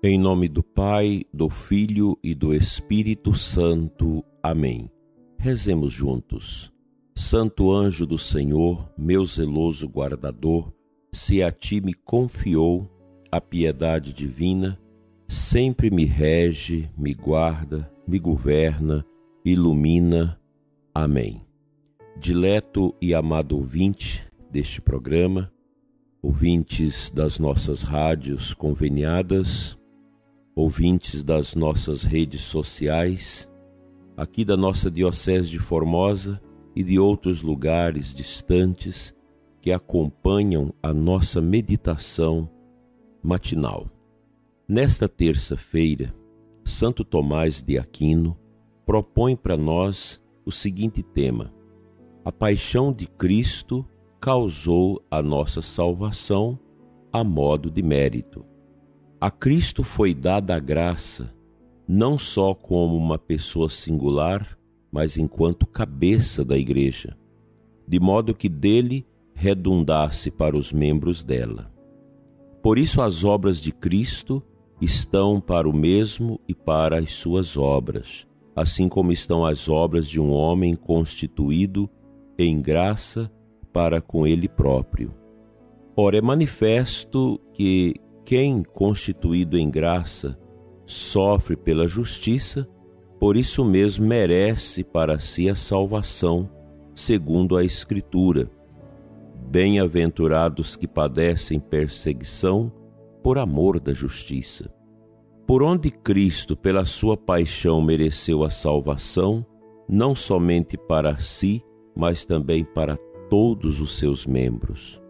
Em nome do Pai, do Filho e do Espírito Santo. Amém. Rezemos juntos. Santo anjo do Senhor, meu zeloso guardador, se a ti me confiou a piedade divina, sempre me rege, me guarda, me governa, ilumina. Amém. Dileto e amado ouvinte deste programa, ouvintes das nossas rádios conveniadas, ouvintes das nossas redes sociais, aqui da nossa Diocese de Formosa e de outros lugares distantes que acompanham a nossa meditação matinal. Nesta terça-feira, Santo Tomás de Aquino propõe para nós o seguinte tema: a paixão de Cristo causou a nossa salvação a modo de mérito. A Cristo foi dada a graça, não só como uma pessoa singular, mas enquanto cabeça da Igreja, de modo que dele redundasse para os membros dela. Por isso as obras de Cristo estão para o mesmo e para as suas obras, assim como estão as obras de um homem constituído em graça para com ele próprio. Ora, é manifesto que quem, constituído em graça, sofre pela justiça, por isso mesmo merece para si a salvação, segundo a Escritura. Bem-aventurados que padecem perseguição por amor da justiça. Por onde Cristo, pela sua paixão, mereceu a salvação, não somente para si, mas também para todos os seus membros.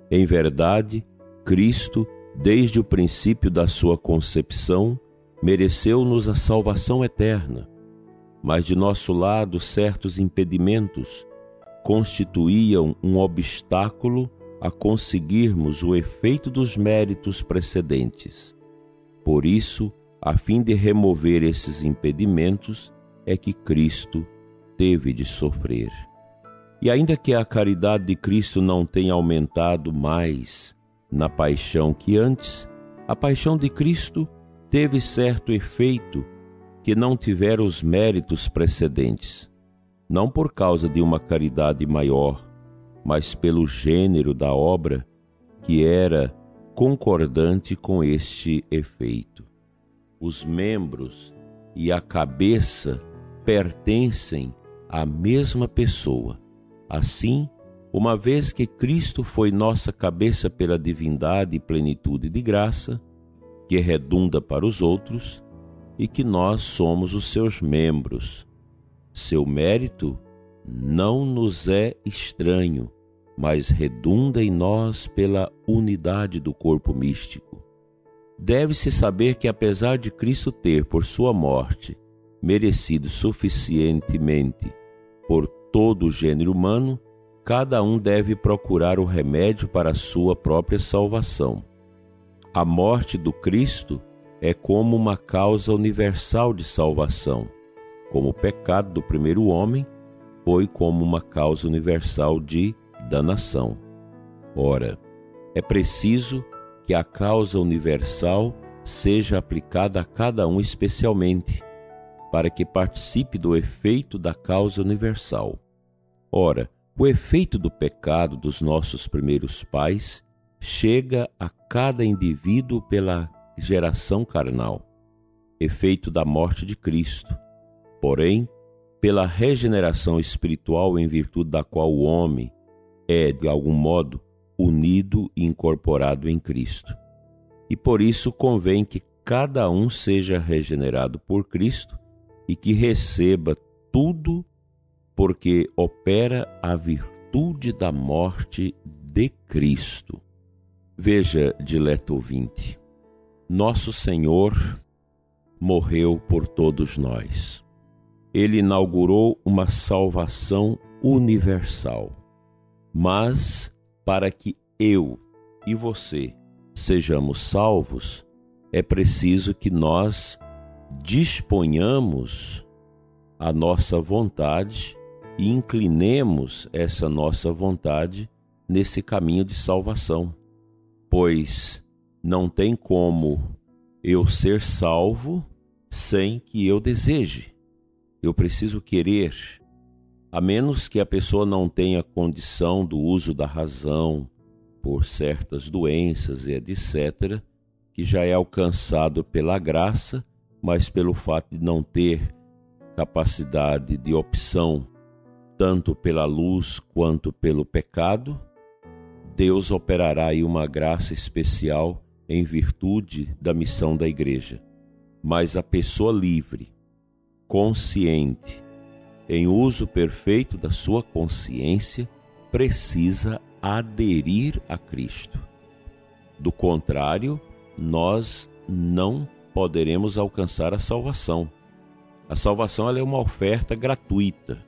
Em verdade, Cristo, desde o princípio da sua concepção, mereceu-nos a salvação eterna, mas de nosso lado certos impedimentos constituíam um obstáculo a conseguirmos o efeito dos méritos precedentes. Por isso, a fim de remover esses impedimentos, é que Cristo teve de sofrer. E ainda que a caridade de Cristo não tenha aumentado mais na paixão que antes, a paixão de Cristo teve certo efeito que não tiveram os méritos precedentes, não por causa de uma caridade maior, mas pelo gênero da obra que era concordante com este efeito. Os membros e a cabeça pertencem à mesma pessoa. Assim, uma vez que Cristo foi nossa cabeça pela divindade e plenitude de graça, que redunda para os outros, e que nós somos os seus membros. Seu mérito não nos é estranho, mas redunda em nós pela unidade do corpo místico. Deve-se saber que, apesar de Cristo ter, por sua morte, merecido suficientemente por todo o gênero humano, cada um deve procurar o remédio para a sua própria salvação. A morte do Cristo é como uma causa universal de salvação, como o pecado do primeiro homem foi como uma causa universal de danação. Ora, é preciso que a causa universal seja aplicada a cada um especialmente, para que participe do efeito da causa universal. Ora, o efeito do pecado dos nossos primeiros pais chega a cada indivíduo pela geração carnal, efeito da morte de Cristo. Porém, pela regeneração espiritual em virtude da qual o homem é, de algum modo, unido e incorporado em Cristo. E por isso convém que cada um seja regenerado por Cristo e que receba tudo porque opera a virtude da morte de Cristo. Veja, dileto ouvinte, nosso Senhor morreu por todos nós. Ele inaugurou uma salvação universal. Mas, para que eu e você sejamos salvos, é preciso que nós disponhamos a nossa vontade e inclinemos essa nossa vontade nesse caminho de salvação, pois não tem como eu ser salvo sem que eu deseje. Eu preciso querer, a menos que a pessoa não tenha condição do uso da razão por certas doenças e etc., que já é alcançado pela graça, mas pelo fato de não ter capacidade de opção, tanto pela luz quanto pelo pecado, Deus operará aí uma graça especial em virtude da missão da igreja. Mas a pessoa livre, consciente, em uso perfeito da sua consciência, precisa aderir a Cristo. Do contrário, nós não poderemos alcançar a salvação. A salvação ela é uma oferta gratuita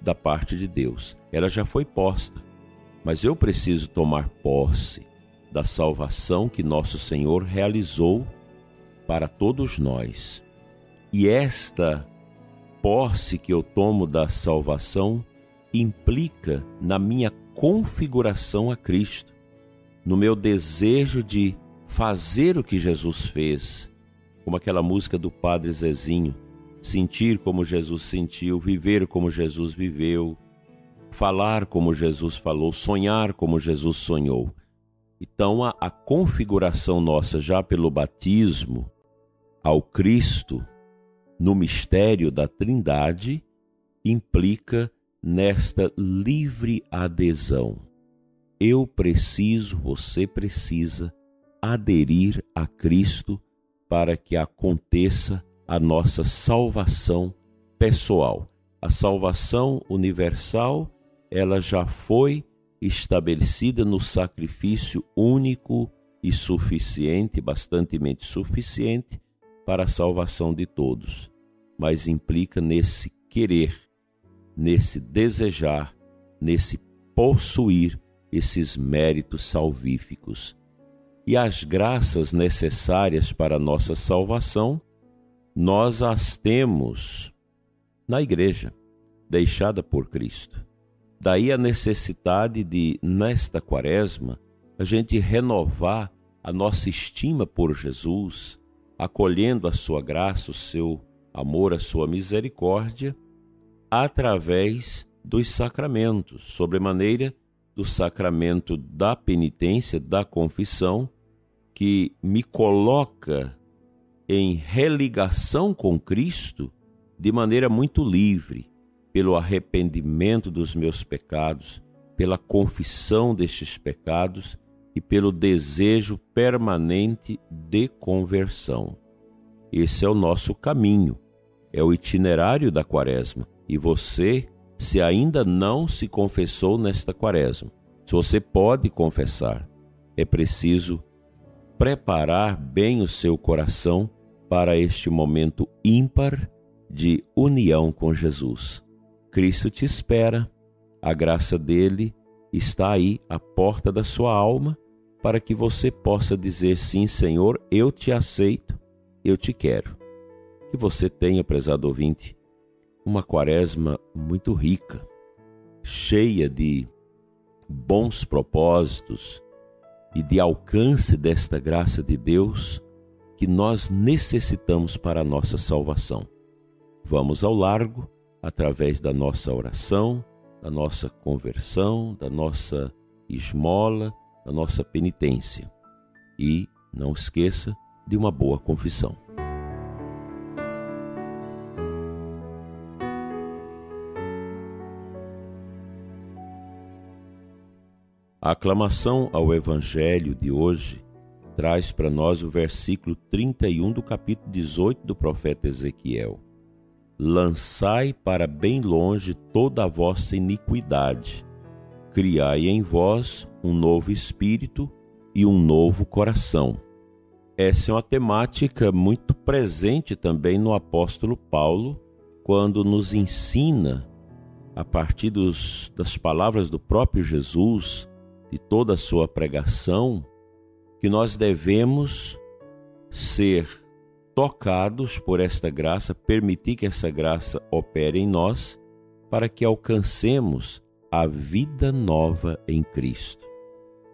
da parte de Deus. Ela já foi posta, mas eu preciso tomar posse da salvação que nosso Senhor realizou para todos nós. E esta posse que eu tomo da salvação implica na minha configuração a Cristo, no meu desejo de fazer o que Jesus fez, como aquela música do Padre Zezinho, sentir como Jesus sentiu, viver como Jesus viveu, falar como Jesus falou, sonhar como Jesus sonhou. Então a configuração nossa já pelo batismo ao Cristo, no mistério da Trindade, implica nesta livre adesão. Eu preciso, você precisa aderir a Cristo para que aconteça a nossa salvação pessoal. A salvação universal, ela já foi estabelecida no sacrifício único e suficiente, bastantemente suficiente, para a salvação de todos, mas implica nesse querer, nesse desejar, nesse possuir esses méritos salvíficos. E as graças necessárias para a nossa salvação, nós as temos na igreja, deixada por Cristo. Daí a necessidade de, nesta quaresma, a gente renovar a nossa estima por Jesus, acolhendo a sua graça, o seu amor, a sua misericórdia, através dos sacramentos, sobremaneira do sacramento da penitência, da confissão, que me coloca em religação com Cristo de maneira muito livre, pelo arrependimento dos meus pecados, pela confissão destes pecados e pelo desejo permanente de conversão. Esse é o nosso caminho, é o itinerário da quaresma. E você, se ainda não se confessou nesta quaresma, se você pode confessar, é preciso preparar bem o seu coração para este momento ímpar de união com Jesus. Cristo te espera, a graça dele está aí à porta da sua alma, para que você possa dizer: sim, Senhor, eu te aceito, eu te quero. Que você tenha, prezado ouvinte, uma quaresma muito rica, cheia de bons propósitos e de alcance desta graça de Deus que nós necessitamos para a nossa salvação. Vamos ao largo, através da nossa oração, da nossa conversão, da nossa esmola, da nossa penitência. E não esqueça de uma boa confissão. A aclamação ao Evangelho de hoje traz para nós o versículo 31 do capítulo 18 do profeta Ezequiel. Lançai para bem longe toda a vossa iniquidade, criai em vós um novo espírito e um novo coração. Essa é uma temática muito presente também no apóstolo Paulo, quando nos ensina, a partir das palavras do próprio Jesus, de toda a sua pregação, que nós devemos ser tocados por esta graça, permitir que essa graça opere em nós, para que alcancemos a vida nova em Cristo.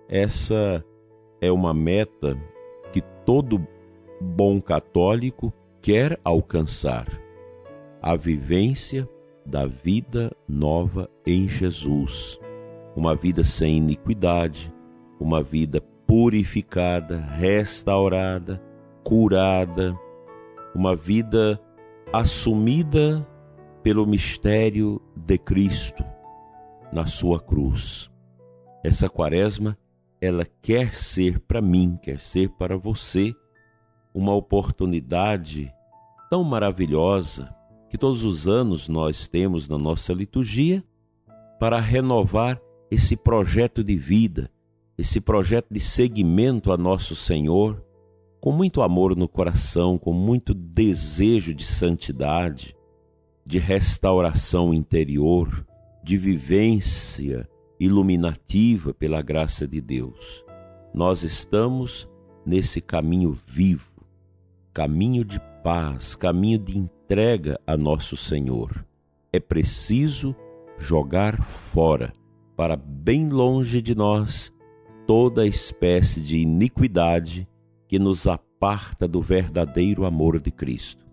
Essa é uma meta que todo bom católico quer alcançar: a vivência da vida nova em Jesus. Uma vida sem iniquidade, uma vida purificada, restaurada, curada, uma vida assumida pelo mistério de Cristo na sua cruz. Essa quaresma, ela quer ser para mim, quer ser para você, uma oportunidade tão maravilhosa que todos os anos nós temos na nossa liturgia para renovar esse projeto de vida, esse projeto de seguimento a nosso Senhor, com muito amor no coração, com muito desejo de santidade, de restauração interior, de vivência iluminativa pela graça de Deus. Nós estamos nesse caminho vivo, caminho de paz, caminho de entrega a nosso Senhor. É preciso jogar fora, para bem longe de nós, toda espécie de iniquidade que nos aparta do verdadeiro amor de Cristo.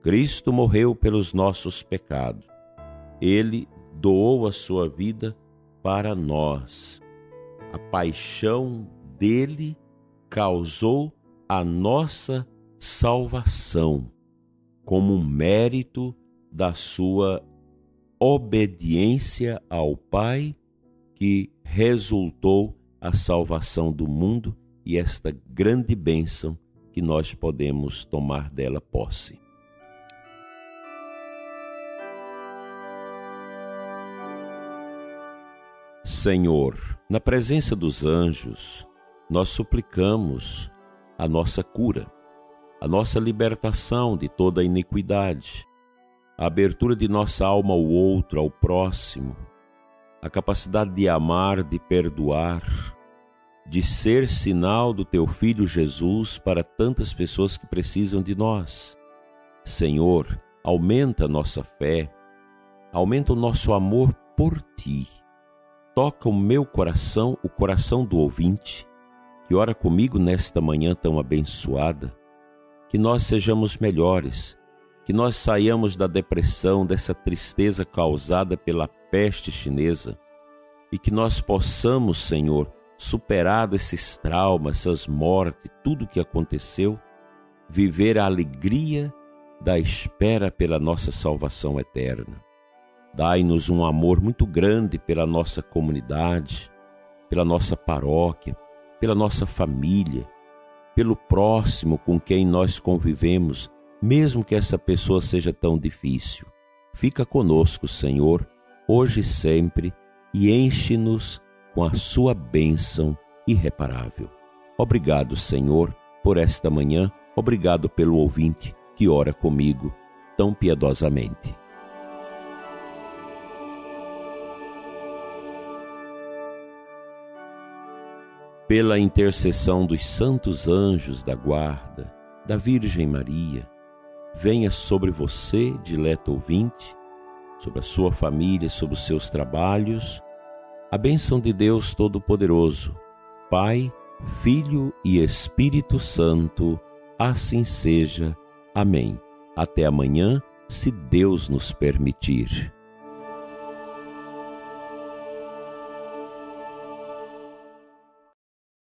Cristo morreu pelos nossos pecados. Ele doou a sua vida para nós. A paixão dele causou a nossa salvação, como um mérito da sua obediência ao Pai, que resultou a salvação do mundo e esta grande bênção que nós podemos tomar dela posse. Senhor, na presença dos anjos, nós suplicamos a nossa cura, a nossa libertação de toda a iniquidade, a abertura de nossa alma ao outro, ao próximo, a capacidade de amar, de perdoar, de ser sinal do Teu Filho Jesus para tantas pessoas que precisam de nós. Senhor, aumenta a nossa fé, aumenta o nosso amor por Ti. Toca o meu coração, o coração do ouvinte, que ora comigo nesta manhã tão abençoada, que nós sejamos melhores, que nós saiamos da depressão, dessa tristeza causada pela peste chinesa, e que nós possamos, Senhor, superado esses traumas, essas mortes, tudo o que aconteceu, viver a alegria da espera pela nossa salvação eterna. Dai-nos um amor muito grande pela nossa comunidade, pela nossa paróquia, pela nossa família, pelo próximo com quem nós convivemos, mesmo que essa pessoa seja tão difícil. Fica conosco, Senhor, hoje e sempre, e enche-nos com a sua bênção irreparável. Obrigado, Senhor, por esta manhã. Obrigado pelo ouvinte que ora comigo tão piedosamente. Pela intercessão dos santos anjos da guarda, da Virgem Maria, venha sobre você, dileto ouvinte, sobre a sua família, sobre os seus trabalhos, a bênção de Deus Todo-Poderoso, Pai, Filho e Espírito Santo, assim seja. Amém. Até amanhã, se Deus nos permitir.